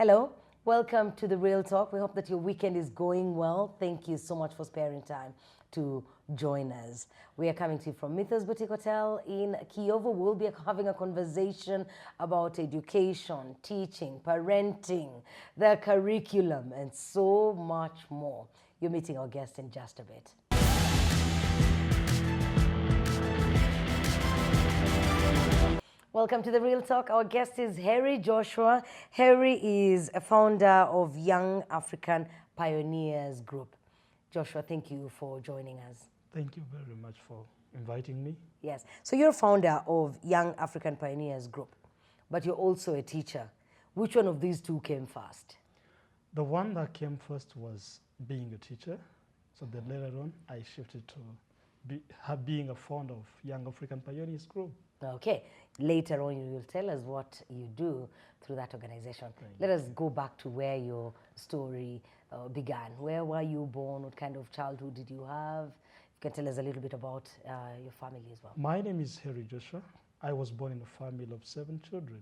Hello, welcome to The Real Talk. We hope that your weekend is going well. Thank you so much for sparing time to join us. We are coming to you from Mythos Boutique Hotel in Kiovo. We'll be having a conversation about education, teaching, parenting, the curriculum, and so much more. You're meeting our guest in just a bit. Welcome to The Real Talk. Our guest is Heri Joshua. Heri is a founder of Young African Pioneers Group. Joshua, thank you for joining us. Thank you very much for inviting me. Yes. So you're a founder of Young African Pioneers Group, but you're also a teacher. Which one of these two came first? The one that came first was being a teacher. So then later on, I shifted to being a founder of Young African Pioneers Group. Okay. Later on, you will tell us what you do through that organization. Let us go back to where your story began. Where were you born? What kind of childhood did you have? You can tell us a little bit about your family as well. My name is Heri Joshua. I was born in a family of 7 children.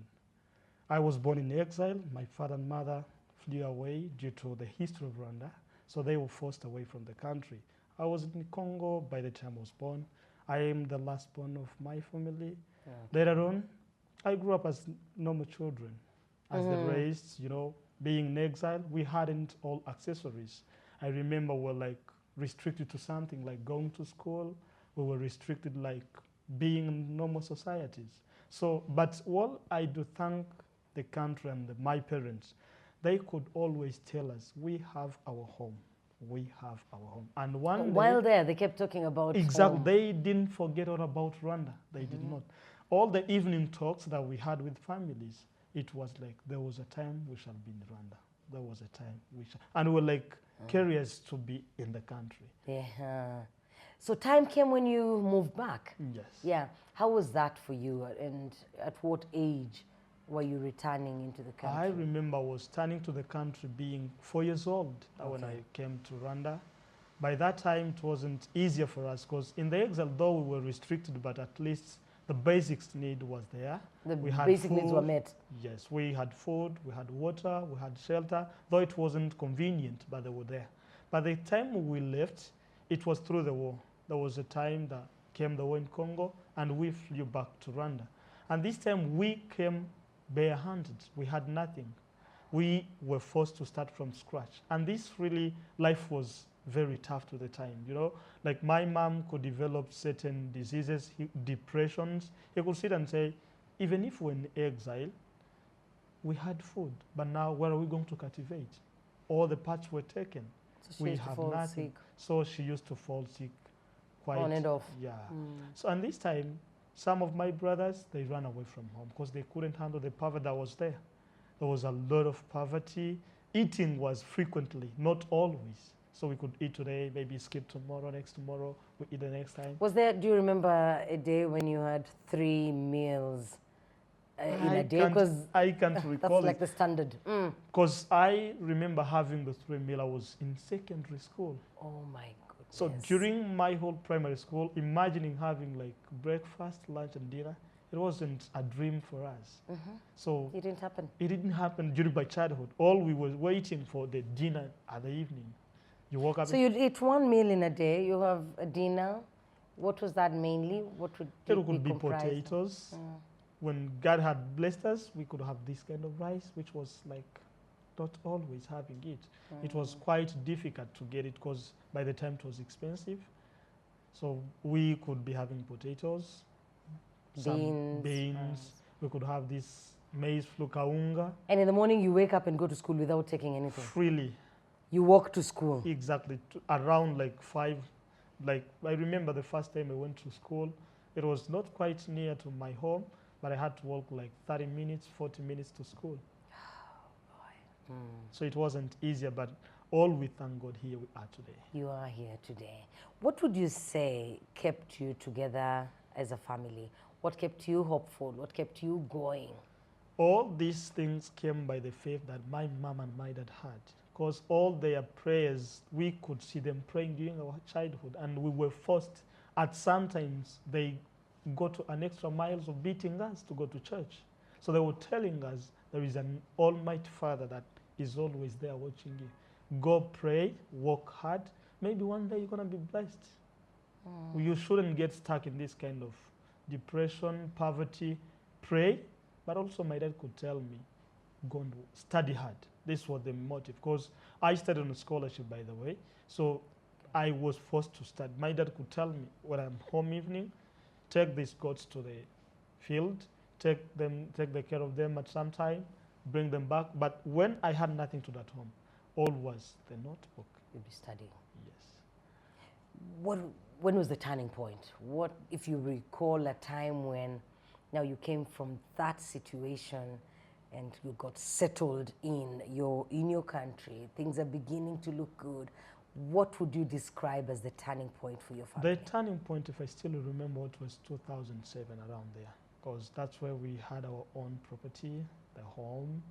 I was born in exile. My father and mother flew away due to the history of Rwanda, so they were forced away from the country. I was in Congo by the time I was born. I am the last born of my family. Okay. Later on, I grew up as normal children. As they raised, being in exile, we hadn't all accessories. I remember we were like restricted to something like going to school. We were restricted like being in normal societies. So, but what I do thank the country and my parents, they could always tell us, we have our home. We have our home. And one while there, they kept talking about exactly home. They didn't forget all about Rwanda. They did not. All the evening talks that we had with families, it was like, there was a time we shall be in Rwanda. There was a time we shall, and we're like curious to be in the country. Yeah. So time came when you moved back. Yes. Yeah. How was that for you, and at what age were you returning into the country? I remember I was turning to the country being 4 years old when I came to Rwanda. By that time, it wasn't easier for us because in the exile, though we were restricted, but at least the basics need was there. We had basic needs were met. Yes, we had food, we had water, we had shelter, though it wasn't convenient, but they were there. By the time we left, it was through the war. There was a time that came the war in Congo, and we flew back to Rwanda. And this time we came bare-handed. We had nothing. We were forced to start from scratch. And this really, life was very tough to the time, Like my mom could develop certain diseases, depressions. He could sit and say, even if we're in exile, we had food, but now where are we going to cultivate? All the parts were taken. So we have nothing. Sick. So she used to fall sick quite on and off. Yeah. So and this time, some of my brothers, they ran away from home because they couldn't handle the poverty that was there. There was a lot of poverty. Eating was frequently, not always. So we could eat today, maybe skip tomorrow, next tomorrow, we eat the next time. Do you remember a day when you had 3 meals in a day? I can't recall. That's like the standard. Because I remember having the 3 meals. I was in secondary school. Oh my goodness. So during my whole primary school, imagining having like breakfast, lunch, and dinner, it wasn't a dream for us. So it didn't happen. It didn't happen during my childhood. All we were waiting for the dinner at the evening. You woke up. So you'd eat 1 meal in a day. You have a dinner. What was that mainly? What would it could be potatoes. When God had blessed us, we could have this kind of rice, which was like not always having it. It was quite difficult to get it because by the time it was expensive. So we could be having potatoes, beans. We could have this maize flukaunga. And in the morning you wake up and go to school without taking anything? Freely. You walk to school? Exactly. Around like 5. Like I remember the first time I went to school, it was not quite near to my home, but I had to walk like 30 minutes, 40 minutes to school. Oh, boy. So it wasn't easier, but all we thank God here we are today. You are here today. What would you say kept you together as a family? What kept you hopeful? What kept you going? All these things came by the faith that my mom and my dad had. Because all their prayers, we could see them praying during our childhood, and we were forced. At sometimes, they go to an extra miles of beating us to go to church. So they were telling us there is an Almighty Father that is always there watching you. Go pray, work hard. Maybe one day you're going to be blessed. You shouldn't get stuck in this kind of depression, poverty. Pray. But also my dad could tell me, go and study hard. This was the motive. Because I studied on a scholarship, by the way. So I was forced to study. My dad could tell me when I'm home evening, take these goats to the field, take the care of them at some time, bring them back. But when I had nothing to do at home, all was the notebook. You'll be studying. Yes. When was the turning point? What, if you recall a time when now you came from that situation and you got settled in your country, things are beginning to look good. What would you describe as the turning point for your family? The turning point, if I still remember, it was 2007, around there, because that's where we had our own property, the home.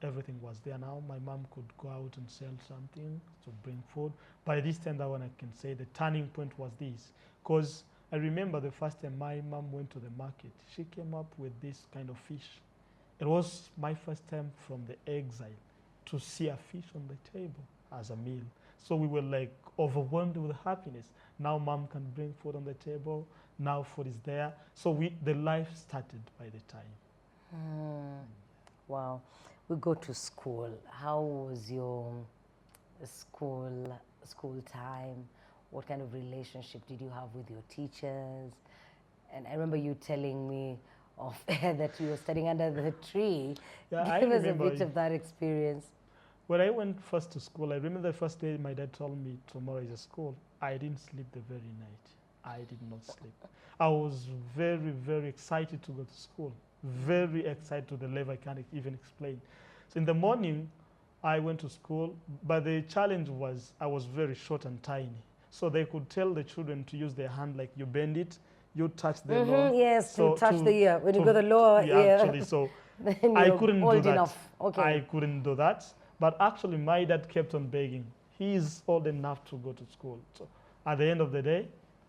Everything was there now. My mom could go out and sell something to bring food. By this time, that one I can say the turning point was this. Because I remember the first time my mom went to the market, she came up with this kind of fish. It was my first time from the exile to see a fish on the table as a meal. So we were like overwhelmed with happiness. Now mom can bring food on the table. Now food is there. So the life started by the time. Wow. We go to school. How was your school time? What kind of relationship did you have with your teachers? And I remember you telling me off air that you were studying under the tree. Yeah, Give us a bit of that experience. When I went first to school, I remember the first day my dad told me tomorrow is a school. I didn't sleep the very night. I did not sleep. I was very, very excited to go to school. Very excited to the level I can't even explain. So in the morning, I went to school, but the challenge was I was very short and tiny. So they could tell the children to use their hand, like you bend it, you touch the lower. Yes, so to touch the ear. When you go the lower ear. Actually, so I couldn't do that. Okay. I couldn't do that. But actually, my dad kept on begging. He is old enough to go to school. So at the end of the day,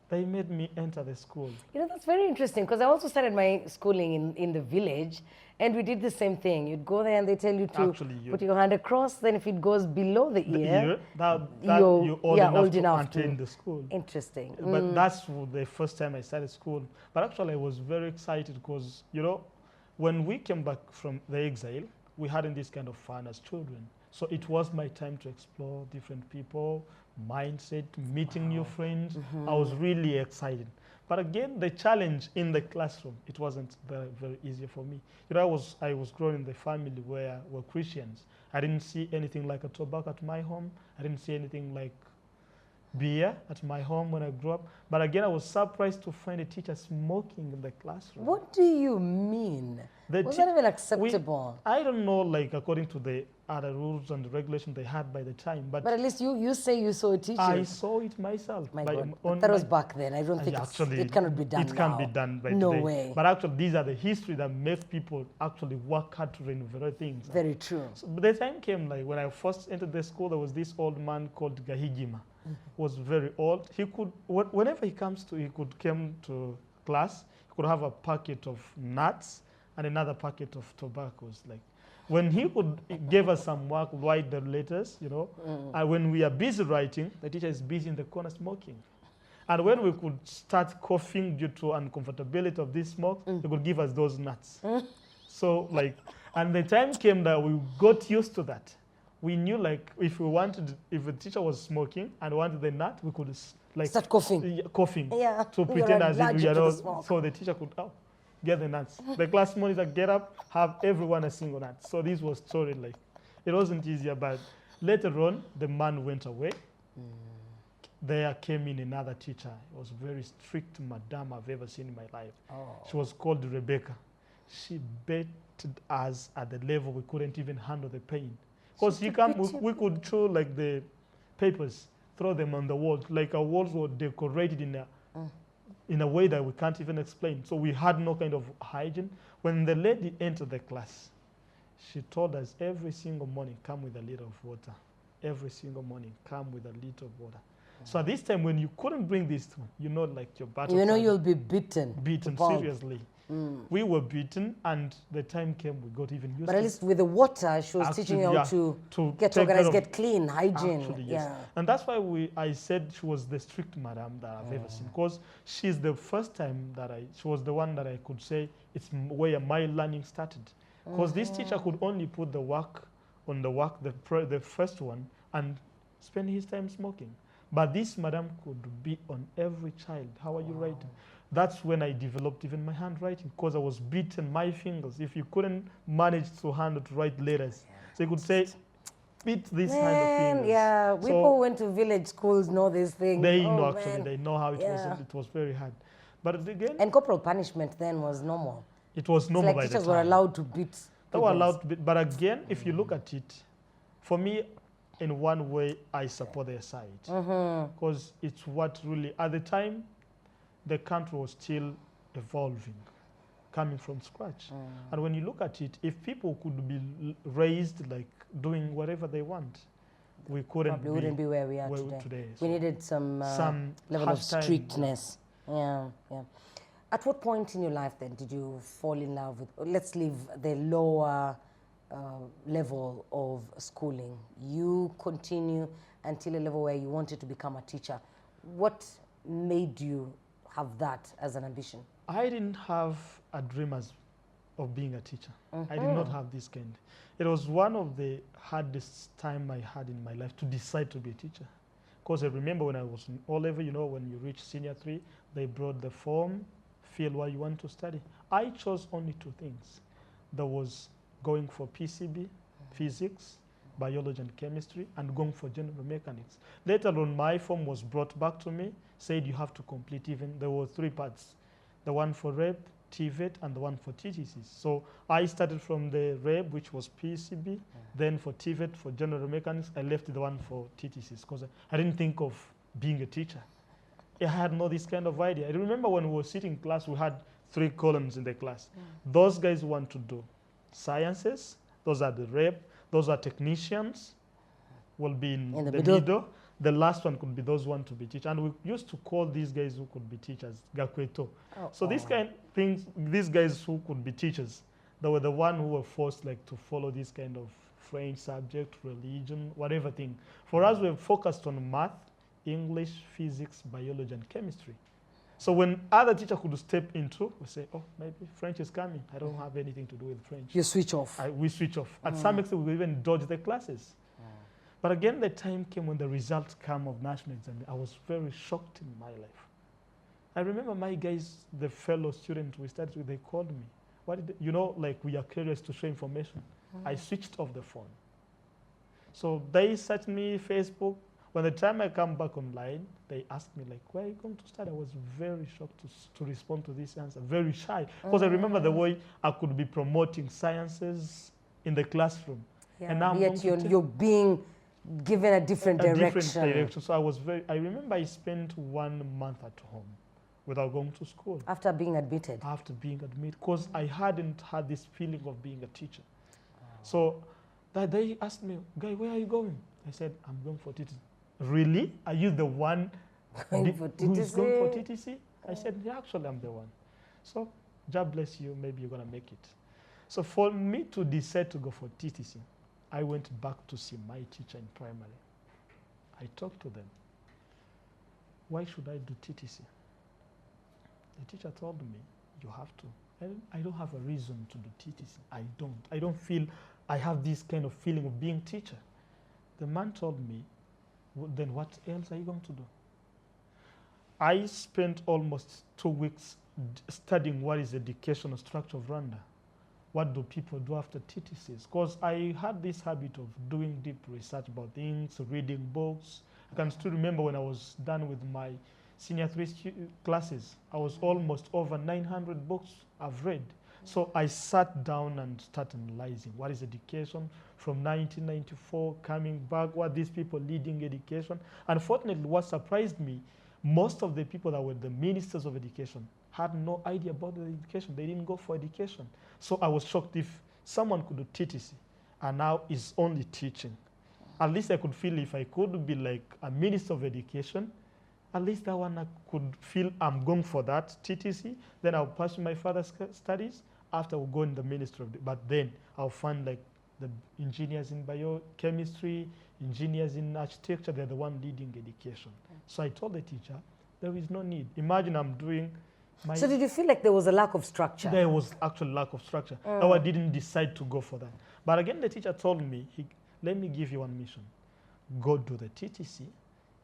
they made me enter the school. You know, that's very interesting because I also started my schooling in the village and we did the same thing. You'd go there and they tell you to put your hand across. Then if it goes below the ear, you're old enough to attend the school. Interesting. But that's the first time I started school. But actually I was very excited because, you know, when we came back from the exile, we hadn't this kind of fun as children. So it was my time to explore different people, mindset, meeting new friends. I was really excited. But again, the challenge in the classroom, it wasn't very, very easy for me. You know, I was growing in the family where we're Christians. I didn't see anything like a tobacco at my home. I didn't see anything like beer at my home when I grew up. But again, I was surprised to find a teacher smoking in the classroom. What do you mean? Was that even acceptable? I don't know, like, according to the other rules and regulations they had by the time. But at least you say you saw a teacher. I saw it myself. My God. That was back then. I don't think it cannot be done now. It can't be done by no today. way. But actually, these are the history that makes people actually work hard to renovate things. Very true. So, but the time came, like, when I first entered the school, there was this old man called Gahigima. Was very old. He could, whenever he come to class, he could have a packet of nuts and another packet of tobaccos. Like, when he could give us some work, write the letters, you know, and when we are busy writing, the teacher is busy in the corner smoking. And when we could start coughing due to uncomfortability of this smoke, he could give us those nuts. So, like, and the time came that we got used to that. We knew, like, if the teacher was smoking and wanted the nut, we could, like, start coughing. To pretend as if we are not. So the teacher could get the nuts. The class monitor get up, have everyone a single nut. So this was story, like, it wasn't easier. But later on, the man went away. There came in another teacher. It was very strict madam I've ever seen in my life. She was called Rebecca. She beat us at the level we couldn't even handle the pain. Because we could throw, like, the papers, throw them on the walls. Like, our walls were decorated in a way that we can't even explain. So we had no kind of hygiene. When the lady entered the class, she told us every single morning, come with a liter of water. Every single morning, come with a liter of water. So at this time, when you couldn't bring this, you know, like, your battle. You know you'll be beaten. Beaten, seriously. We were beaten, and the time came we got even used But to at least with the water, she was Actually, teaching you how yeah, to get take care organized, of- get clean, hygiene. Actually, yes. Yeah. And that's why I said she was the strict madam that I've ever seen, because she's the first time that she was the one that I could say it's where my learning started. Because this teacher could only put the work on the first one, and spend his time smoking. But this madam could be on every child. How are you writing? That's when I developed even my handwriting, because I was beating my fingers. If you couldn't manage to write letters, so you could say, beat this hand of fingers. Yeah, So people who went to village schools know these things. they Oh, know, actually, man. they know how it was. Yeah. It was very hard. But again, And corporal punishment then was normal. it was It's normal like by the teachers time. were allowed to beat. They were students. allowed to beat. But again, if you look at it, for me, in one way, I support their side. Because it's what really, at the time, the country was still evolving, coming from scratch. And when you look at it, if people could be raised like doing whatever they want, we couldn't Probably wouldn't be where we are today. So We needed some level of hard time, strictness. Yeah, yeah. At what point in your life then did you fall in love with, let's leave the lower level of schooling. You continue until a level where you wanted to become a teacher. What made you have that as an ambition? I didn't have a dream of being a teacher. I did not have this kind. It was one of the hardest time I had in my life to decide to be a teacher. Because I remember when I was in O-level, you know, when you reach senior 3, they brought the form, fill what you want to study. I chose only 2 things. There was going for PCB, physics, biology and chemistry, and going for general mechanics. Later on, my form was brought back to me, said you have to complete there were 3 parts. The one for REB, TVET, and the one for TTCs. So I started from the REB, which was PCB, then for TVET, for general mechanics, I left the one for TTCs, because I didn't think of being a teacher. I had no this kind of idea. I remember when we were sitting in class, we had 3 columns in the class. Those guys want to do sciences, those are the REB, those are technicians, will be in the middle. The last one could be those want to be teachers. And we used to call these guys who could be teachers, Gakweto. So these kind of things, these guys who could be teachers, they were the one who were forced like to follow this kind of French subject, religion, whatever thing. For us, we focused on math, English, physics, biology, and chemistry. So when other teacher could step into, we say, oh, maybe French is coming. I don't have anything to do with French. You switch off. We switch off. At some extent, we even dodge the classes. But again, the time came when the results came of national exam. I was very shocked in my life. I remember my guys, the fellow student we started with, they called me. You know, like we are curious to share information. I switched off the phone. So they searched me, Facebook. When the time I come back online, they asked me like, where are you going to study? I was very shocked to respond to this answer, very shy. Because I remember the way I could be promoting sciences in the classroom. Yeah, and now yet you're being given a different direction. Different direction. So I remember I spent 1 month at home without going to school. After being admitted? After being admitted, because I hadn't had this feeling of being a teacher. So they asked me, Guy, where are you going? I said, I'm going for TTC. Really? Are you the one going for TTC? who's going for TTC? I said, yeah, actually, I'm the one. So, God bless you, maybe you're going to make it. So for me to decide to go for TTC, I went back to see my teacher in primary. I talked to them. Why should I do TTC? The teacher told me, you have to. I don't have a reason to do TTC. I don't feel I have this kind of feeling of being teacher. The man told me, then what else are you going to do? I spent almost 2 weeks studying what is the educational structure of Rwanda. What do people do after TTCs? Because I had this habit of doing deep research about things, reading books. I can still remember when I was done with my senior 3 classes, I was almost over 900 books I've read. So I sat down and started analyzing what is education from 1994, coming back, what these people leading education. Unfortunately, what surprised me, most of the people that were the ministers of education had no idea about the education. They didn't go for education. So I was shocked if someone could do TTC and now is only teaching. At least I could feel if I could be like a minister of education, At least that one I could feel I'm going for that TTC. Then I'll pursue my further studies. After I'll go in the ministry but then I'll find like the engineers in biochemistry, engineers in architecture, they're the one leading education. So I told the teacher, there is no need. Imagine I'm doing my... So did you feel like there was a lack of structure? There was actually lack of structure. Now I didn't decide to go for that. But again, the teacher told me, let me give you one mission. Go do the TTC.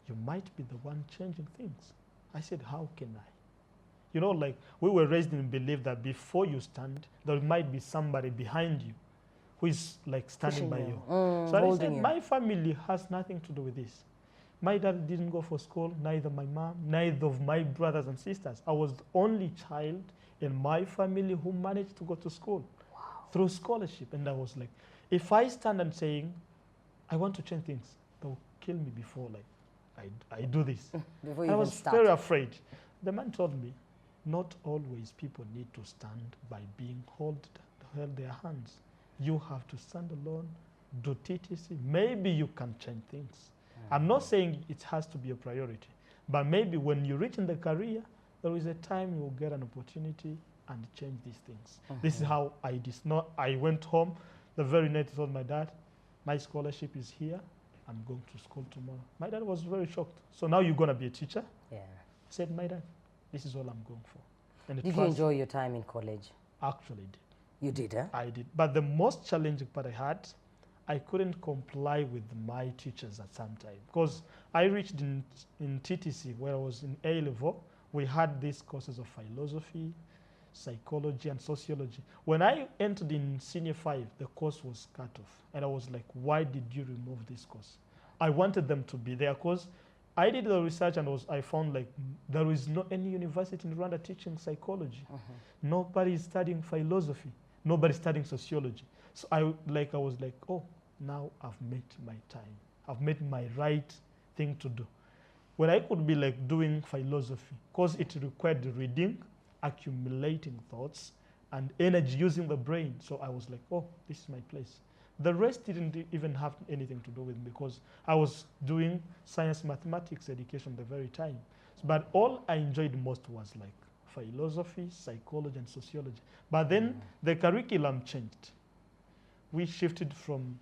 You might be the one changing things. I said, how can I? You know, like we were raised in belief that before you stand, there might be somebody behind you who is like standing by you. So I said, my family has nothing to do with this. My dad didn't go for school, neither my mom, neither of my brothers and sisters. I was the only child in my family who managed to go to school through scholarship. And I was like, if I stand and saying, I want to change things, they'll kill me before like I do this. Before you I was very afraid. The man told me, not always people need to stand by being held their hands. You have to stand alone, do TTC. Maybe you can change things. I'm not saying it has to be a priority, but maybe when you reach in the career, there is a time you'll get an opportunity and change these things. This is how I went home. The very night I told my dad, my scholarship is here. I'm going to school tomorrow. My dad was very shocked. So now you're going to be a teacher? Yeah. I said, my dad, this is all I'm going for. And did you enjoy your time in college? Actually did. You did, huh? I did. But the most challenging part I had, I couldn't comply with my teachers at some time. Because I reached in TTC, where I was in A level, we had these courses of philosophy, psychology, and sociology. When I entered in senior 5, the course was cut off. And I was like, why did you remove this course? I wanted them to be there because I did the research and I found like there is not any university in Rwanda teaching psychology. Nobody is studying philosophy. Nobody is studying sociology. So I was like, oh, now I've met my time. I've met my right thing to do. When I could be like doing philosophy, because it required reading, accumulating thoughts, and energy using the brain. So I was like, oh, this is my place. The rest didn't even have anything to do with me because I was doing science, mathematics education the very time. But all I enjoyed most was like philosophy, psychology, and sociology. But then the curriculum changed. We shifted from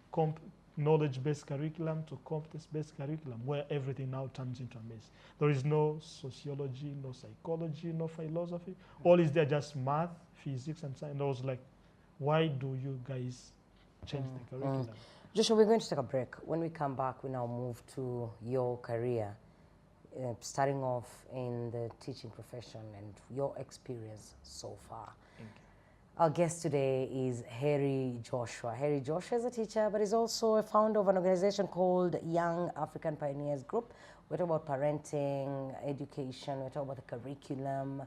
knowledge-based curriculum to competence-based curriculum, where everything now turns into a mess. There is no sociology, no psychology, no philosophy. All is there just math, physics, and science. And I was like, why do you guys change the curriculum? Joshua, we're going to take a break. When we come back, we now move to your career, starting off in the teaching profession and your experience so far. Thank you. Our guest today is Heri Joshua. Heri Joshua is a teacher, but is also a founder of an organization called Young African Pioneers Group. We're talking about parenting, education, we're talking about the curriculum.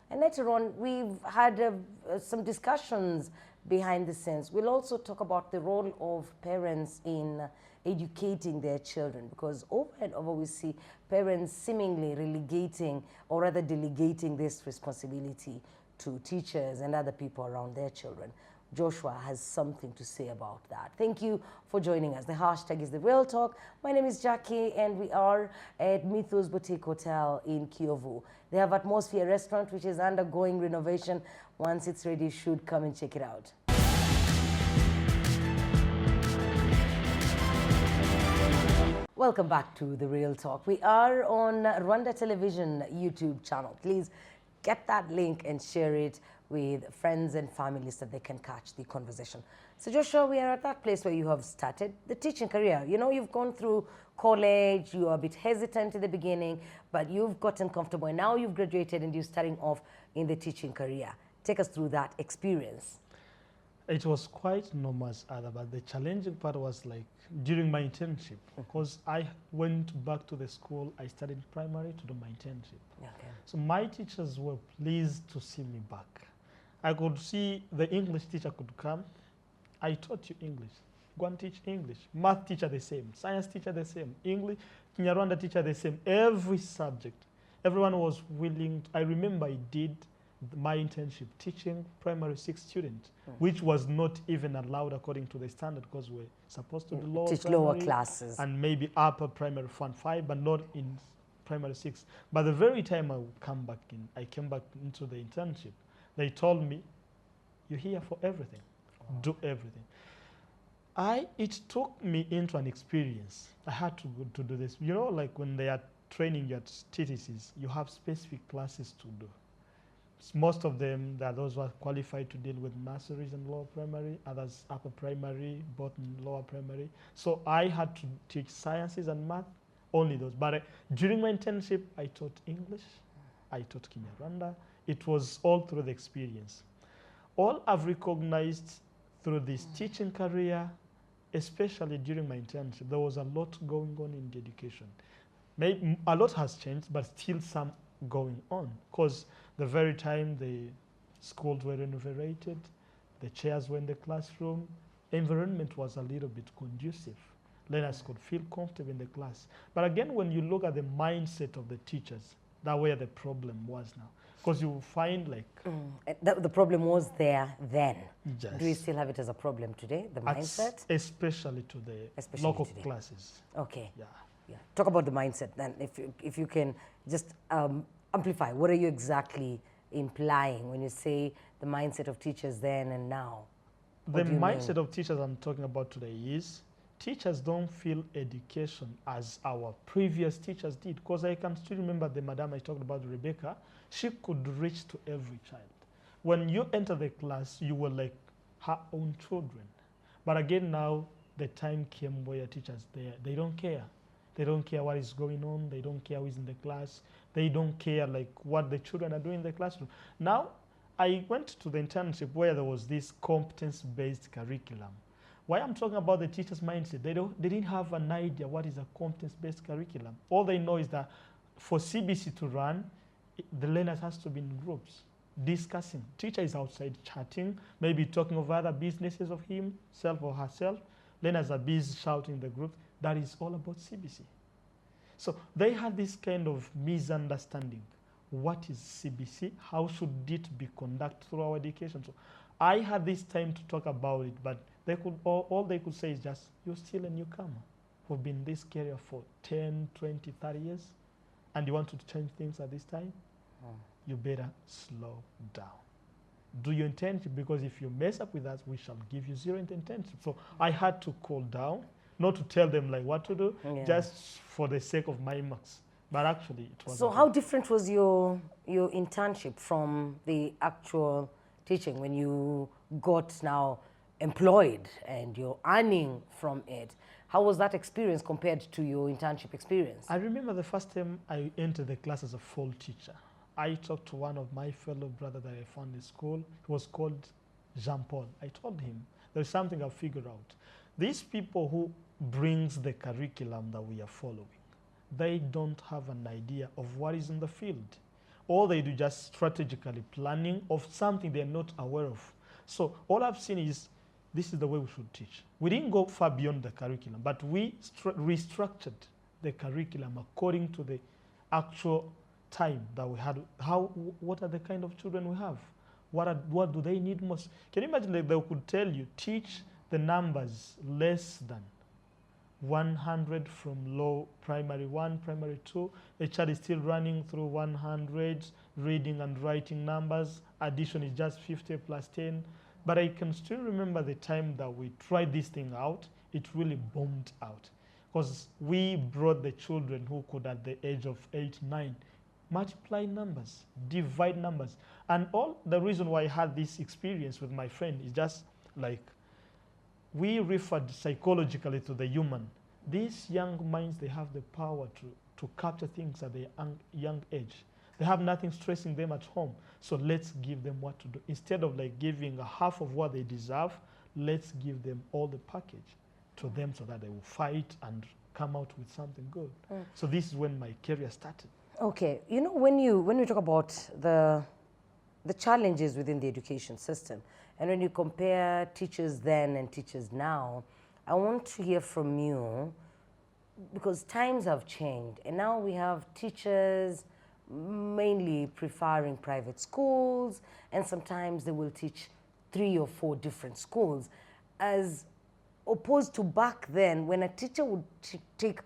And later on, we've had some discussions behind the scenes. We'll also talk about the role of parents in educating their children, because over and over we see parents seemingly relegating or rather delegating this responsibility to teachers and other people around their children. Joshua has something to say about that. Thank you for joining us. The hashtag is The Real Talk. My name is Jackie and we are at Mythos Boutique Hotel in Kiyovu. They have Atmosphere Restaurant, which is undergoing renovation. Once it's ready, you should come and check it out. Welcome back to The Real Talk. We are on Rwanda Television YouTube channel. Please get that link and share it with friends and families so they can catch the conversation. So Joshua, we are at that place where you have started the teaching career. You know, you've gone through college, you were a bit hesitant in the beginning, but you've gotten comfortable and now you've graduated and you're starting off in the teaching career. Take us through that experience. It was quite normal as other, but the challenging part was like during my internship, because I went back to the school, I studied primary to do my internship. Okay. So my teachers were pleased to see me back. I could see the English teacher could come. I taught you English. Go and teach English. Math teacher the same. Science teacher the same. English, Rwanda teacher the same. Every subject. Everyone was willing. I remember I did my internship teaching primary 6 students, which was not even allowed according to the standard, because we're supposed to do teach lower classes and maybe upper primary 1-5, but not in primary 6. But the very time I came back into the internship, they told me, you're here for everything. Do everything. It took me into an experience. I had to go to do this. You know, like when they are training you at TTCs, you have specific classes to do. Most of them, there are those who are qualified to deal with nurseries and lower primary, others upper primary, both in lower primary. So I had to teach sciences and math, only those. But during my internship, I taught English, I taught Kinyarwanda. It was all through the experience. All I've recognized through this teaching career, especially during my internship, there was a lot going on in the education. Maybe a lot has changed, but still some going on. Because the very time the schools were renovated, the chairs were in the classroom, environment was a little bit conducive. Learners could feel comfortable in the class. But again, when you look at the mindset of the teachers, that's where the problem was now. Because you find like... The problem was there then. Yes. Do you still have it as a problem today, the mindset? Especially to the local classes. Okay. Yeah. Yeah. Talk about the mindset then. If you can just amplify, what are you exactly implying when you say the mindset of teachers then and now? The mindset of teachers I'm talking about today is teachers don't feel education as our previous teachers did. Because I can still remember the madam I talked about, Rebecca, she could reach to every child. When you enter the class, you were like her own children. But again now, the time came where teachers, they don't care. They don't care what is going on. They don't care who is in the class. They don't care like what the children are doing in the classroom. Now, I went to the internship where there was this competence-based curriculum. Why I'm talking about the teacher's mindset, they didn't have an idea what is a competence-based curriculum. All they know is that for CBC to run, the learners has to be in groups, discussing. Teacher is outside chatting, maybe talking of other businesses of himself or herself. Learners are busy shouting in the group. That is all about CBC. So they had this kind of misunderstanding. What is CBC? How should it be conducted through our education? So I had this time to talk about it, but they could all they could say is just, you're still a newcomer. We've been in this career for 10, 20, 30 years, and you want to change things at this time? You better slow down. Do your internship, because if you mess up with us, we shall give you 0 in the internship. So I had to cool down, not to tell them like what to do, just for the sake of my marks. But actually, it was. So how different was your internship from the actual teaching when you got now employed and you're earning from it? How was that experience compared to your internship experience? I remember the first time I entered the class as a full teacher. I talked to one of my fellow brothers that I found in school. He was called Jean-Paul. I told him, there's something I've figured out. These people who brings the curriculum that we are following, they don't have an idea of what is in the field. All they do just strategically planning of something they're not aware of. So all I've seen is, this is the way we should teach. We didn't go far beyond the curriculum, but we restructured the curriculum according to the actual time that we had. What are the kind of children we have? What do they need most? Can you imagine that they could tell you, teach the numbers less than 100 from low primary 1, primary 2. A child is still running through 100, reading and writing numbers. Addition is just 50 plus 10. But I can still remember the time that we tried this thing out. It really bombed out. Because we brought the children who could, at the age of 8, 9, multiply numbers, divide numbers. And all the reason why I had this experience with my friend is just like, we referred psychologically to the human. These young minds, they have the power to capture things at a young age. They have nothing stressing them at home. So let's give them what to do. Instead of like giving half of what they deserve, let's give them all the package to them so that they will fight and come out with something good. So this is when my career started. Okay, you know, when you talk about the challenges within the education system, and when you compare teachers then and teachers now, I want to hear from you, because times have changed, and now we have teachers mainly preferring private schools, and sometimes they will teach 3 or 4 different schools, as opposed to back then when a teacher would take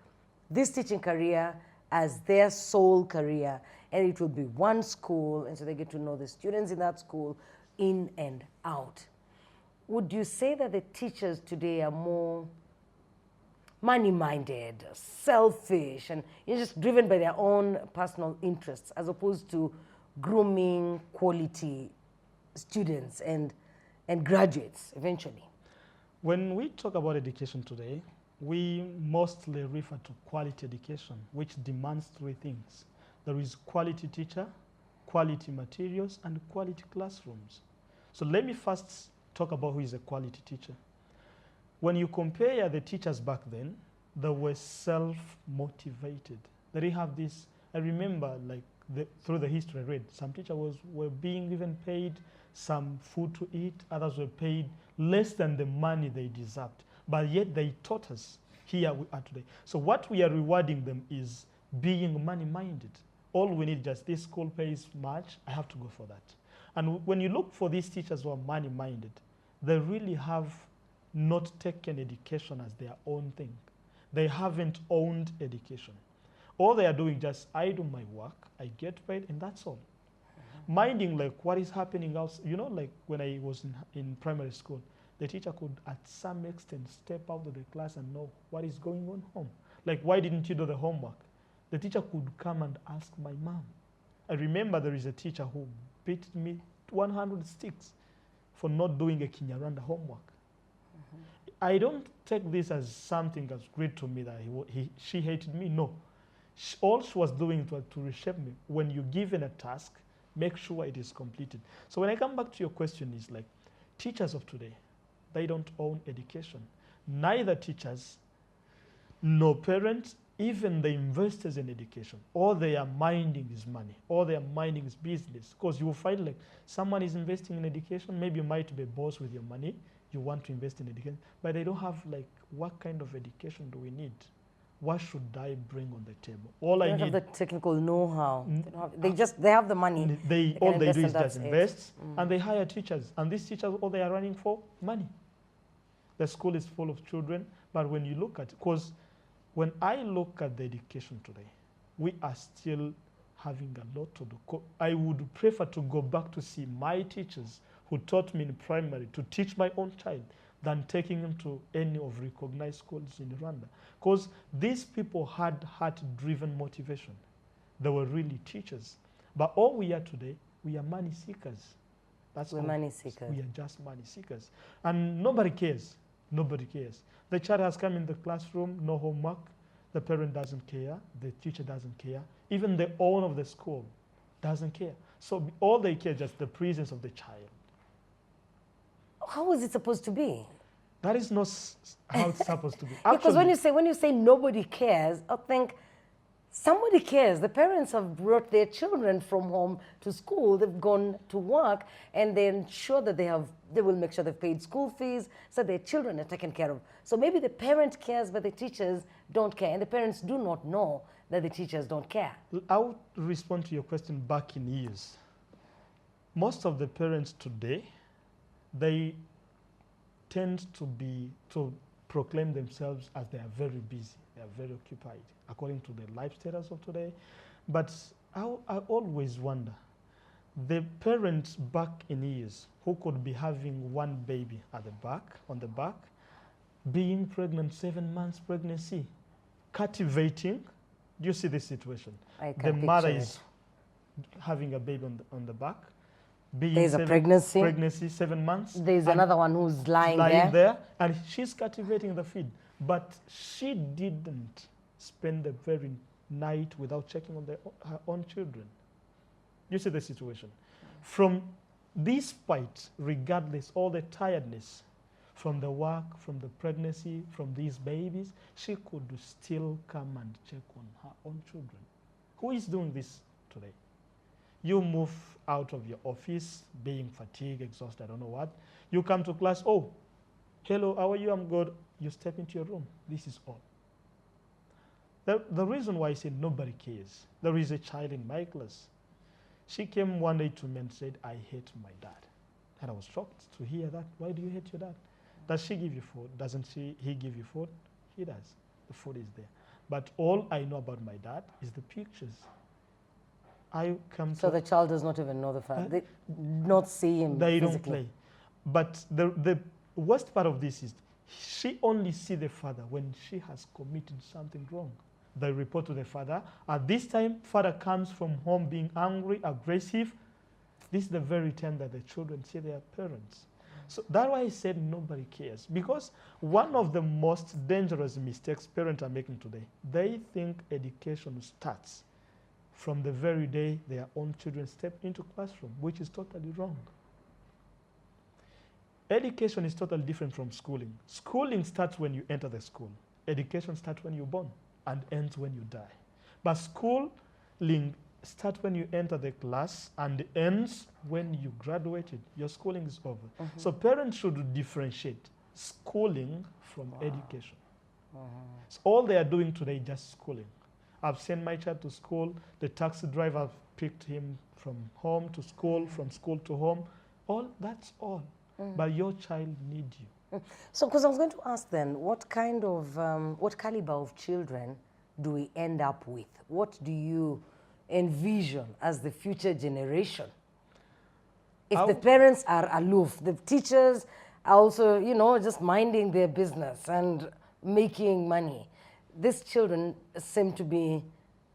this teaching career as their sole career, and it will be one school, and so they get to know the students in that school in and out. Would you say that the teachers today are more money-minded, selfish, and just driven by their own personal interests, as opposed to grooming quality students and graduates eventually? When we talk about education today, we mostly refer to quality education, which demands three things. There is quality teacher, quality materials, and quality classrooms. So let me first talk about who is a quality teacher. When you compare the teachers back then, they were self-motivated. They didn't have this. I remember, like, through the history I read, some teachers were being even paid some food to eat, others were paid less than the money they deserved. But yet they taught us. Here we are today. So what we are rewarding them is being money-minded. All we need, just this school pays much, I have to go for that. And when you look for these teachers who are money-minded, they really have not taken education as their own thing. They haven't owned education. All they are doing, just I do my work, I get paid, and that's all. Minding like what is happening else. You know, like when I was in primary school, the teacher could at some extent step out of the class and know what is going on home. Like, why didn't you do the homework? The teacher could come and ask my mom. I remember there is a teacher who beat me 100 sticks for not doing a Kinyarwanda homework. I don't take this as something that's great to me that she hated me. No. All she was doing was to reshape me. When you're given a task, make sure it is completed. So when I come back to your question, is like teachers of today, they don't own education. Neither teachers nor parents, even the investors in education. All they are minding is money. All they are minding is business. Because you will find like someone is investing in education. Maybe you might be a boss with your money. You want to invest in education. But they don't have like, what kind of education do we need? What should I bring on the table? All I need. They don't have the technical know-how. They have the money. All they do is just invest, and they hire teachers. And these teachers, all they are running for, money. The school is full of children. But when you look at it, because when I look at the education today, we are still having a lot to do. I would prefer to go back to see my teachers who taught me in primary to teach my own child than taking him to any of recognized schools in Rwanda. Because these people had heart-driven motivation. They were really teachers. But all we are today, we are money seekers. We're money seekers. We are just money seekers. And nobody cares. Nobody cares. The child has come in the classroom, no homework. The parent doesn't care. The teacher doesn't care. Even the owner of the school doesn't care. So all they care is just the presence of the child. How is it supposed to be? That is not how it's supposed to be. Because when you say nobody cares, I think somebody cares. The parents have brought their children from home to school. They've gone to work, and they ensure that they will make sure they've paid school fees, so their children are taken care of. So maybe the parent cares, but the teachers don't care, and the parents do not know that the teachers don't care. I'll respond to your question back in years. Most of the parents today, they tend to proclaim themselves as they are very busy, they are very occupied, according to the life status of today. But I always wonder, the parents back in years who could be having one baby at the back, on the back, being pregnant, 7 months pregnancy, cultivating. Do you see this situation? The mother is having a baby on the back. There's a pregnancy, 7 months. There's another one who's lying there, and she's cultivating the feed. But she didn't spend the very night without checking on her own children. You see the situation. From despite, regardless, all the tiredness from the work, from the pregnancy, from these babies, she could still come and check on her own children. Who is doing this today? You move out of your office, being fatigued, exhausted, I don't know what. You come to class, oh, hello, how are you? I'm good. You step into your room. This is all. The reason why I said nobody cares, there is a child in my class. She came one day to me and said, I hate my dad. And I was shocked to hear that. Why do you hate your dad? Does she give you food? Doesn't he give you food? He does. The food is there. But all I know about my dad is the pictures. I come So to... the child does not even know the father. They not see him They physically. don't play. But the worst part of this is she only sees the father when she has committed something wrong. They report to the father. At this time, father comes from home being angry, aggressive. This is the very time that the children see their parents. So that's why I said nobody cares. Because one of the most dangerous mistakes parents are making today, they think education starts from the very day their own children step into classroom, which is totally wrong. Education is totally different from schooling. Schooling starts when you enter the school. Education starts when you're born and ends when you die. But schooling starts when you enter the class and ends when you graduated. Your schooling is over. So parents should differentiate schooling from education. So all they are doing today is just schooling. I've sent my child to school. The taxi driver picked him from home to school, from school to home. That's all. But your child needs you. So, because I was going to ask then, what kind of, what caliber of children do we end up with? What do you envision as the future generation? If the parents are aloof, the teachers are also, you know, just minding their business and making money. These children seem to be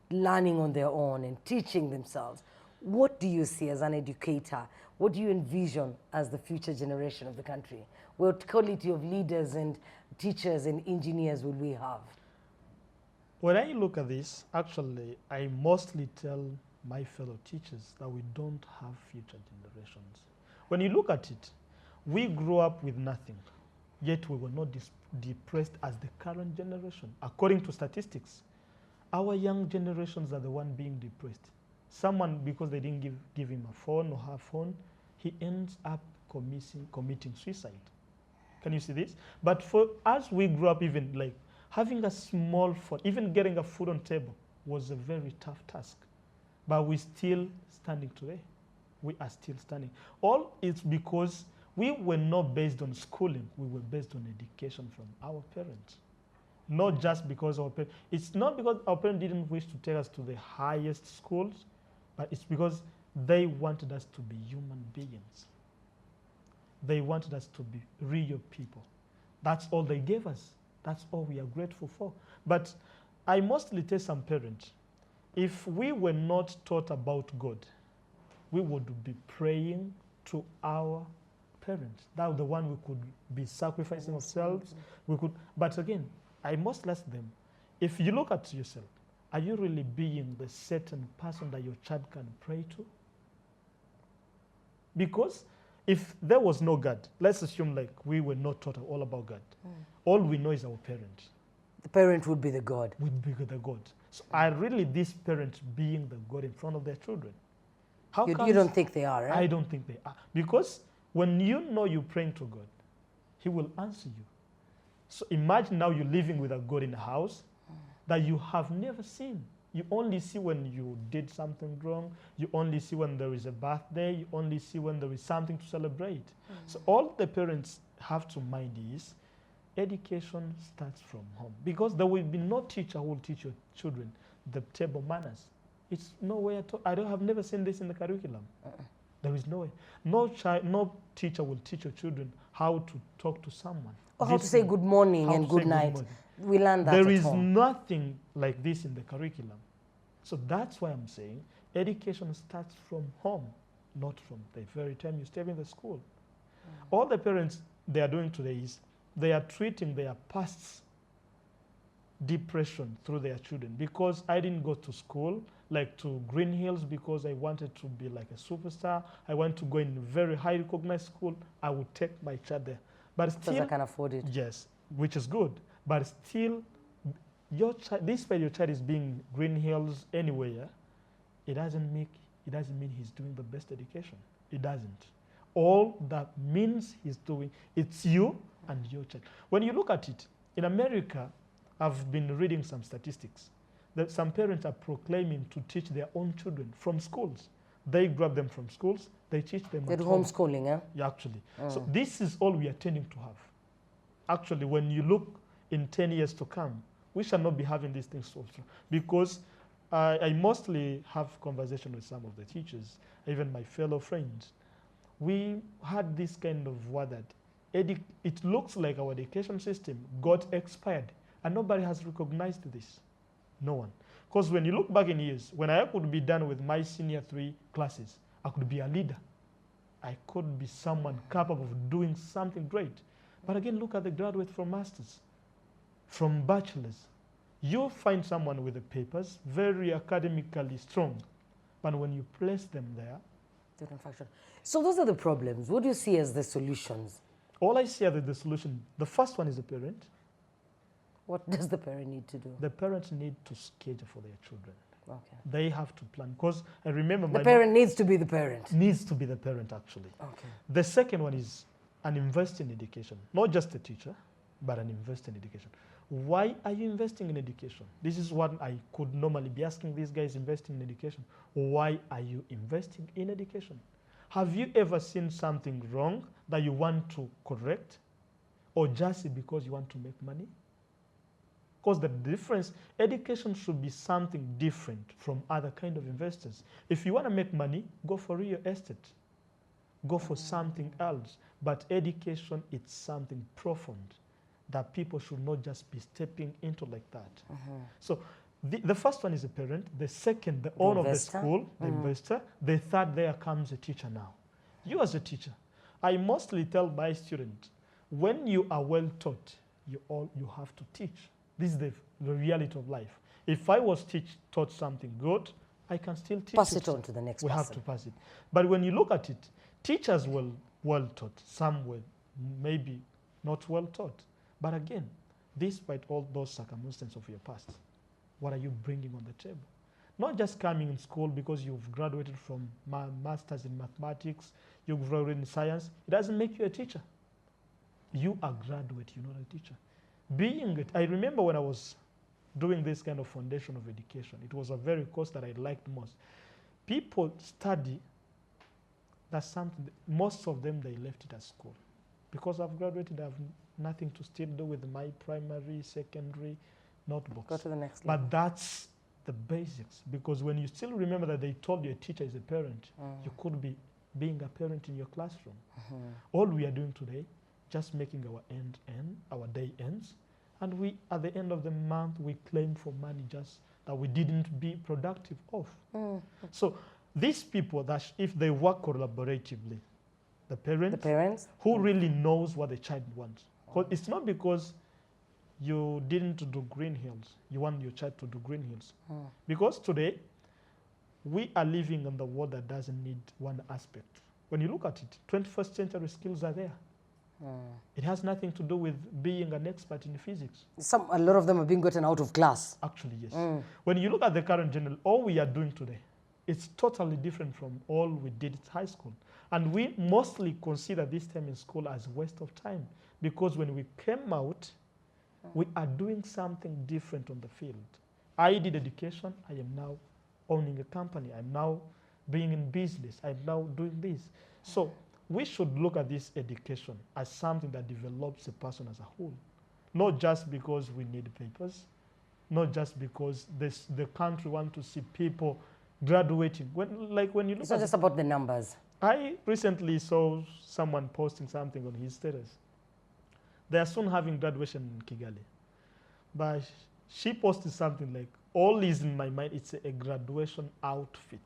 learning on their own and teaching themselves. What do you see as an educator? What do you envision as the future generation of the country? What quality of leaders and teachers and engineers will we have? When I look at this, actually, I mostly tell my fellow teachers that we don't have future generations. When you look at it, we grew up with nothing, yet we were not depressed as the current generation. According to statistics, our young generations are the one being depressed. Someone, because they didn't give him a phone or her phone, he ends up committing suicide. Can you see this? But for us, we grew up even like having a small phone, even getting a food on table was a very tough task. But we're still standing today. We are still standing. All is because we were not based on schooling. We were based on education from our parents. Not just because our parents, it's not because our parents didn't wish to take us to the highest schools, but it's because they wanted us to be human beings. They wanted us to be real people. That's all they gave us. That's all we are grateful for. But I mostly tell some parents, if we were not taught about God, we would be praying to our parents. That was the one we could be sacrificing ourselves. We could, but again, I must ask them, if you look at yourself, are you really being the certain person that your child can pray to? Because if there was no God, let's assume like we were not taught all about God. All we know is our parent. The parent would be the God. Would be the God. So are really these parents being the God in front of their children? How You don't think they are, right? I don't think they are. Because when you know you're praying to God, He will answer you. So imagine now you're living with a God in a house that you have never seen. You only see when you did something wrong. You only see when there is a birthday. You only see when there is something to celebrate. So all the parents have to mind is education starts from home. Because there will be no teacher who will teach your children the table manners. It's nowhere at all. Have never seen this in the curriculum. There is no way. No teacher will teach your children how to talk to someone. Or how to say good morning and good night. We learn that There at is home. nothing like this in the curriculum. So that's why I'm saying education starts from home, not from the very time you step in the school. All the parents they are doing today is they are treating their past depression through their children. Because I didn't go to school, like to Green Hills, because I wanted to be like a superstar. I want to go in a very high recognized school. I would take my child there. But still, because I can afford it. Yes, which is good. But still, despite your child is being Green Hills anywhere, it doesn't mean he's doing the best education. It doesn't. All that means he's doing, it's you and your child. When you look at it, in America, I've been reading some statistics that some parents are proclaiming to teach their own children from schools. They grab them from schools, they teach them They're at home. homeschooling, eh? Yeah, actually. So this is all we are tending to have. Actually, when you look in 10 years to come, We shall not be having these things so strong. Because I mostly have conversation with some of the teachers, even my fellow friends. We had this kind of word that it looks like our education system got expired, and nobody has recognized this. No one. Because when you look back in years, when I could be done with my senior 3 classes, I could be a leader. I could be someone capable of doing something great. But again, look at the graduates from masters, from bachelors. You find someone with the papers, very academically strong, but when you place them there, they don't function. So those are the problems. What do you see as the solutions? All I see as the solution, the first one is the parent. What does the parent need to do? The parents need to schedule for their children. Okay. They have to plan. Because I remember the parent needs to be the parent. Needs to be the parent, actually. Okay. The second one is an invest in education. Not just a teacher, but an invest in education. Why are you investing in education? This is what I could normally be asking these guys investing in education. Why are you investing in education? Have you ever seen something wrong that you want to correct? Or just because you want to make money? Because the difference, education should be something different from other kind of investors. If you want to make money, go for real estate. Go for something else. But education, it's something profound that people should not just be stepping into like that. So the first one is the parent. The second, the owner of the school, the investor. The third, there comes a teacher now. You as a teacher, I mostly tell my students, when you are well taught, you have to teach. This is the reality of life. If I was taught something good, I can still teach pass it on to the next person. We have to pass it. But when you look at it, teachers were well taught. Some were maybe not well taught. But again, despite all those circumstances of your past, what are you bringing on the table? Not just coming in school because you've graduated from masters in mathematics, you've graduated in science. It doesn't make you a teacher. You are a graduate, you're not a teacher. I remember when I was doing this kind of foundation of education, it was a very course that I liked most. People study, that's something, most of them, they left it at school. Because I've graduated, I have nothing to still do with my primary, secondary notebooks. Go to the next level. But that's the basics. Because when you still remember that they told you a teacher is a parent, you could be being a parent in your classroom. All we are doing today, just making our day ends, and we, at the end of the month, we claim for money just that we didn't be productive of. So these people, that if they work collaboratively, the parents who really knows what the child wants. Because it's not because you didn't do Green Hills, you want your child to do Green Hills. Because today, we are living in the world that doesn't need one aspect. When you look at it, 21st century skills are there. It has nothing to do with being an expert in physics. A lot of them are being gotten out of class. Actually, yes. When you look at the current general, all we are doing today, it's totally different from all we did at high school. And we mostly consider this time in school as a waste of time. Because when we came out, we are doing something different on the field. I did education. I am now owning a company. I'm now being in business. I'm now doing this. So we should look at this education as something that develops a person as a whole. Not just because we need papers, not just because the country wants to see people graduating. When you look it's not just about the numbers. I recently saw someone posting something on his status. They are soon having graduation in Kigali. But she posted something like, all is in my mind, it's a graduation outfit.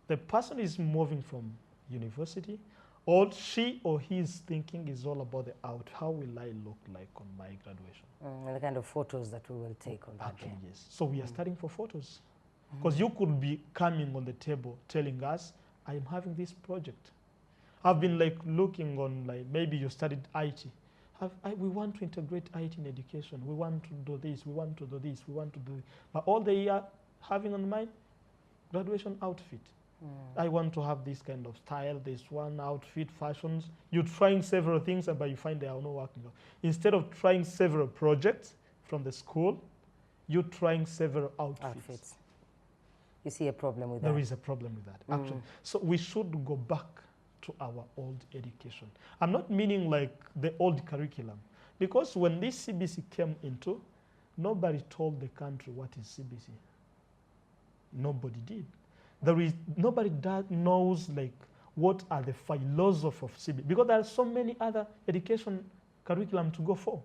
The person is moving from university, all she or he is thinking is all about the how will I look like on my graduation. And the kind of photos that we will take on that day. Yes. So we are starting for photos. Because you could be coming on the table telling us, I am having this project. I've been looking on, maybe you studied IT. We want to integrate IT in education. We want to do this, we want to do this, we want to do this. But all they are having on mind, graduation outfit. I want to have this kind of style, this one outfit, fashions. You're trying several things, but you find they are not working out. Instead of trying several projects from the school, you're trying several outfits. You see a problem with that? There is a problem with that, actually. So we should go back to our old education. I'm not meaning the old curriculum. Because when this CBC came into, nobody told the country what is CBC. Nobody did. Nobody that knows like what are the philosophy of CBC, because there are so many other education curriculum to go for.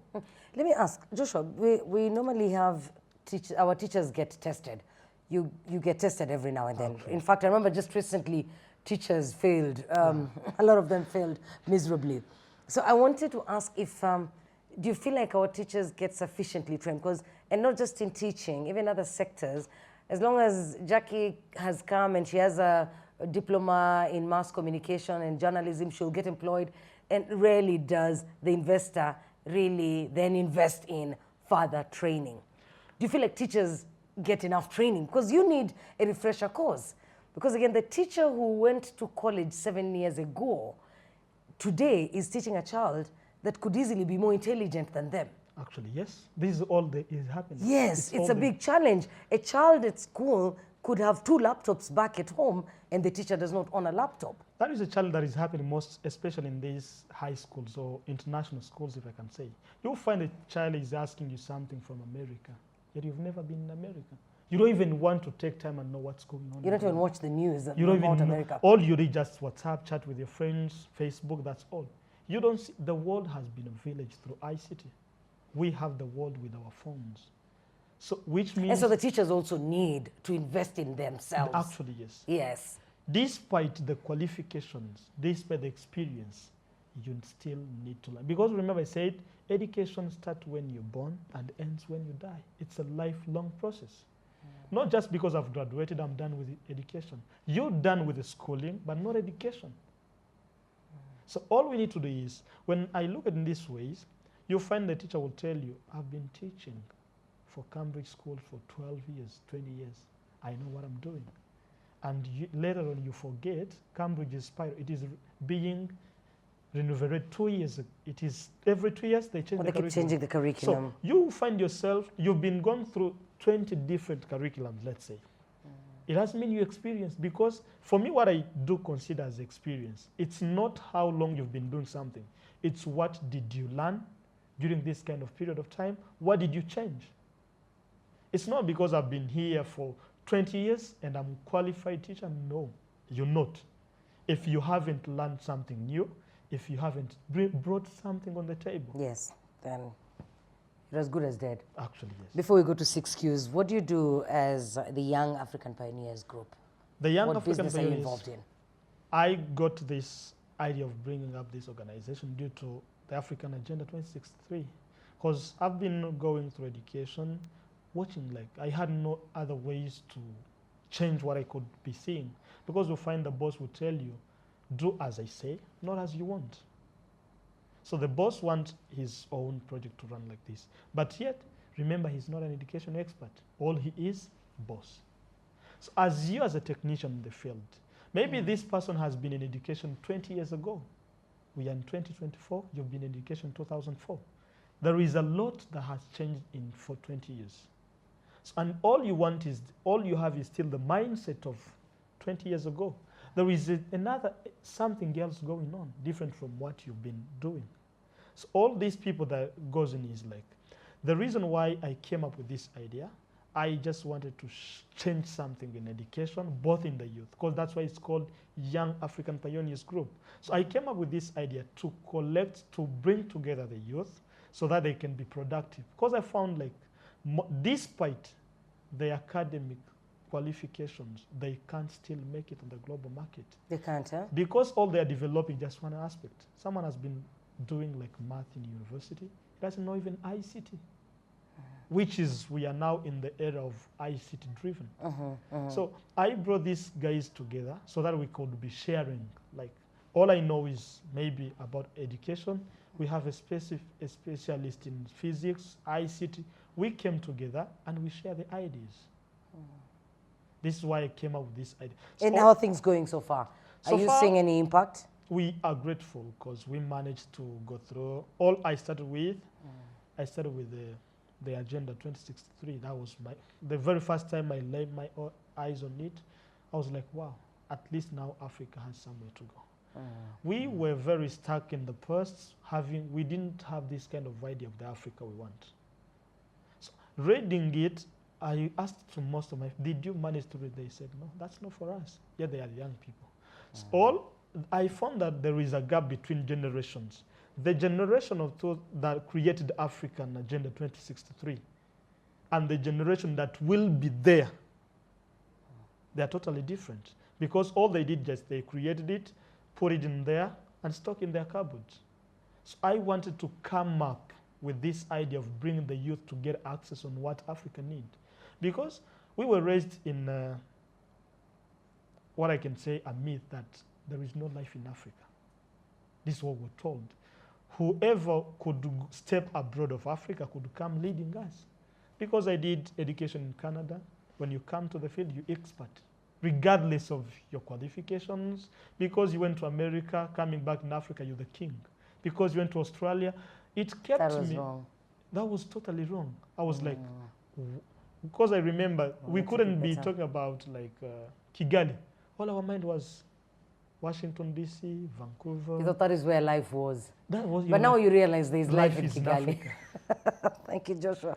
Let me ask, Joshua, we normally have our teachers get tested. You get tested every now and then. Okay. In fact, I remember just recently teachers failed. A lot of them failed miserably. So I wanted to ask if, do you feel like our teachers get sufficiently trained? And not just in teaching, even other sectors, as long as Jackie has come and she has a diploma in mass communication and journalism, she'll get employed, and rarely does the investor really then invest in further training. Do you feel like teachers get enough training? Because you need a refresher course. Because again, the teacher who went to college 7 years ago, today is teaching a child that could easily be more intelligent than them. Actually, yes. This is all that is happening. Yes, it's a big challenge. A child at school could have 2 laptops back at home and the teacher does not own a laptop. That is a challenge that is happening most, especially in these high schools or international schools, if I can say. You'll find a child is asking you something from America, yet you've never been in America. You don't even want to take time and know what's going on. You don't even watch the news you don't about even America. All you read just WhatsApp, chat with your friends, Facebook, that's all. You don't see, the world has been a village through ICT. We have the world with our phones. So, which means... And so the teachers also need to invest in themselves. Actually, yes. Yes. Despite the qualifications, despite the experience, you still need to learn. Because remember I said, education starts when you're born and ends when you die. It's a lifelong process. Not just because I've graduated, I'm done with education. You're done with the schooling, but not education. So all we need to do is, when I look at it in these ways, you'll find the teacher will tell you, I've been teaching for Cambridge School for 12 years, 20 years. I know what I'm doing. And later on you forget, Cambridge is it is being renovated 2 years. It is every 2 years they change the curriculum. They keep changing the curriculum. So you find yourself, you've been gone through 20 different curriculums, let's say. It doesn't mean you experience, because for me what I do consider as experience, it's not how long you've been doing something. It's what did you learn during this kind of period of time? What did you change? It's not because I've been here for 20 years and I'm a qualified teacher. No, you're not. If you haven't learned something new, if you haven't brought something on the table. Yes, then you're as good as dead. Actually, yes. Before we go to 6Qs, what do you do as the Young African Pioneers Group? The Young what African business Pioneers, are you involved in? I got this idea of bringing up this organization due to the African Agenda 2063. Because I've been going through education, watching, like, I had no other ways to change what I could be seeing. Because you find the boss will tell you, do as I say, not as you want. So the boss wants his own project to run like this. But yet, remember, he's not an education expert. All he is, boss. So as you as a technician in the field, maybe this person has been in education 20 years ago. We are in 2024, you've been in education 2004. There is a lot that has changed for 20 years. So, and all you want is, all you have is still the mindset of 20 years ago. There is something else going on, different from what you've been doing. So all these people that goes in is like, the reason why I came up with this idea, I just wanted to change something in education, both in the youth, because that's why it's called Young African Pioneers Group. So I came up with this idea to bring together the youth so that they can be productive. Because I found, like, despite the academic qualifications, they can't still make it on the global market. They can't, huh? Because all they are developing just one aspect. Someone has been doing like math in university, he doesn't know even ICT, which is, we are now in the era of ICT driven. So I brought these guys together so that we could be sharing, like, all I know is maybe about education. We have a specialist in physics, ICT. We came together and we share the ideas. This is why I came up with this idea. And how are things going so far? Are you seeing any impact? We are grateful because we managed to go through all I started with. I started with the Agenda 2063. That was the very first time I laid my eyes on it. I was like, wow, at least now Africa has somewhere to go. We were very stuck in the past. We didn't have this kind of idea of the Africa we want. So Reading it, I asked to most of my, did you manage to read? They said, no, that's not for us. Yeah, they are young people. So I found that there is a gap between generations. The generation of those that created African Agenda 2063 and the generation that will be there, they are totally different. Because all they did just, they created it, put it in there, and stuck in their cupboards. So I wanted to come up with this idea of bringing the youth to get access on what Africa needs. Because we were raised in what I can say a myth that there is no life in Africa. This is what we're told. Whoever could step abroad of Africa could come leading us. Because I did education in Canada, when you come to the field, you're expert, regardless of your qualifications. Because you went to America, coming back in Africa, you're the king. Because you went to Australia, it kept me. That was wrong. That was totally wrong. I was like, because I remember we couldn't be talking about like Kigali. All our mind was Washington, D.C., Vancouver. You thought that is where life was. That was, but now you realize there is life in is Kigali. Thank you, Joshua.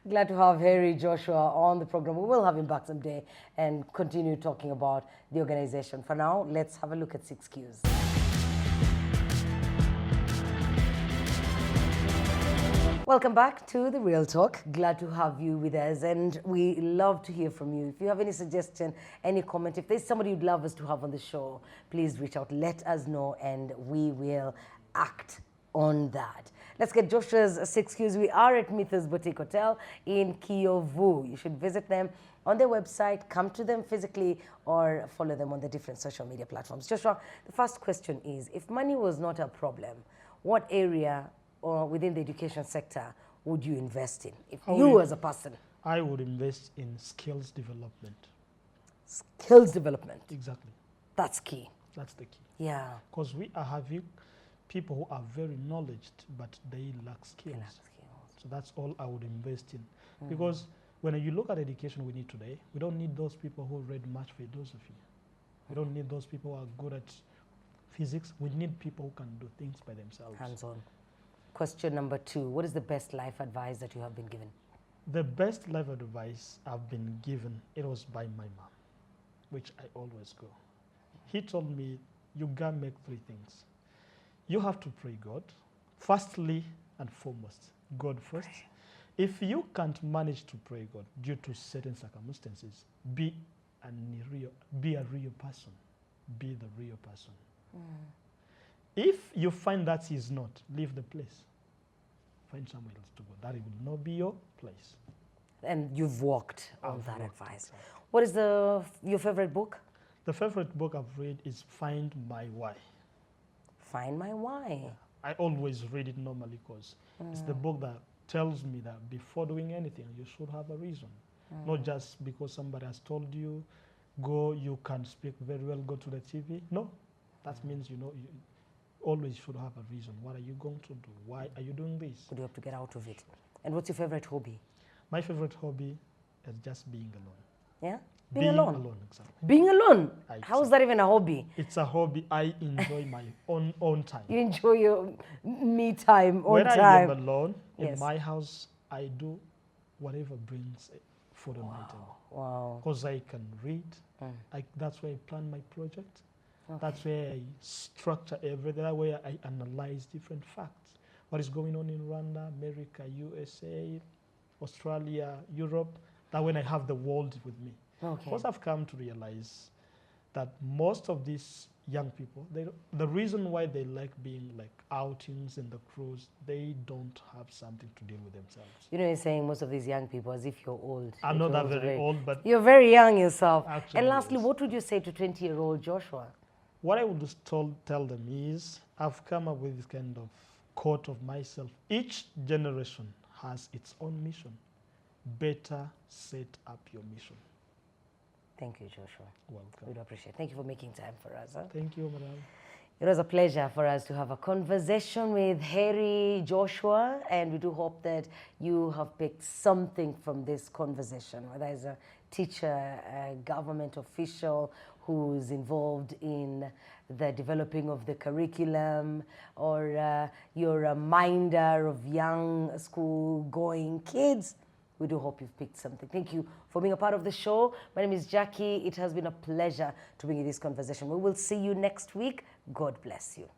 Glad to have Heri Joshua on the program. We will have him back someday and continue talking about the organization. For now, let's have a look at 6 Qs. Welcome back to The Real Talk. Glad to have you with us, and we love to hear from you. If you have any suggestion, any comment, if there's somebody you'd love us to have on the show, please reach out, let us know, and we will act on that. Let's get Joshua's 6 Qs. We are at Mythos Boutique Hotel in Kiyovu. You should visit them on their website, come to them physically, or follow them on the different social media platforms. Joshua, the first question is, if money was not a problem, what area or within the education sector would you invest in? If you as a person. I would invest in skills development. Skills development. Exactly. That's key. That's the key. Yeah. Because we are having people who are very knowledged, but they lack skills. So that's all I would invest in. Because when you look at education we need today, we don't need those people who read much philosophy. We don't need those people who are good at physics. We need people who can do things by themselves. Hands-on. Question number 2. What is the best life advice that you have been given? The best life advice I've been given, it was by my mom, which I always go. He told me, you gotta make 3 things. You have to pray God, firstly and foremost, God first. If you can't manage to pray God due to certain circumstances, be a real person. Be the real person. If you find that is not, leave the place. Find somewhere else to go. That will not be your place. And you've walked on that advice. Exactly. What is your favorite book? The favorite book I've read is Find My Why. Find My Why. Yeah. I always read it normally because it's the book that tells me that before doing anything, you should have a reason. Not just because somebody has told you, go, you can speak very well, go to the TV. No, that means, you always should have a reason. What are you going to do? Why are you doing this? What do you have to get out of it? And what's your favorite hobby? My favorite hobby is just being alone. Yeah? Being alone, exactly. Being alone? How is that even a hobby? It's a hobby. I enjoy my own time. You enjoy your me time, own when time. I am alone Yes. in my house, I do whatever brings food on my table. Wow. Because I can read. That's where I plan my project. That's where I structure everything. That way I analyze different facts. What is going on in Rwanda, America, USA, Australia, Europe. That when I have the world with me. Because I've come to realize that most of these young people, the reason why they like being like outings in the cruise, they don't have something to deal with themselves. You know, you're saying most of these young people as if you're old. I'm not that very old, but... You're very young yourself. Actually, and lastly, yes. what would you say to 20-year-old Joshua? What I would just tell them is, I've come up with this kind of quote of myself. Each generation has its own mission. Better set up your mission. Thank you, Joshua. Welcome. We do appreciate it. Thank you for making time for us. Huh? Thank you, madam. It was a pleasure for us to have a conversation with Heri Joshua, and we do hope that you have picked something from this conversation, whether it's a teacher, a government official who's involved in the developing of the curriculum, or you're a minder of young school-going kids. We do hope you've picked something. Thank you for being a part of the show. My name is Jackie. It has been a pleasure to bring you this conversation. We will see you next week. God bless you.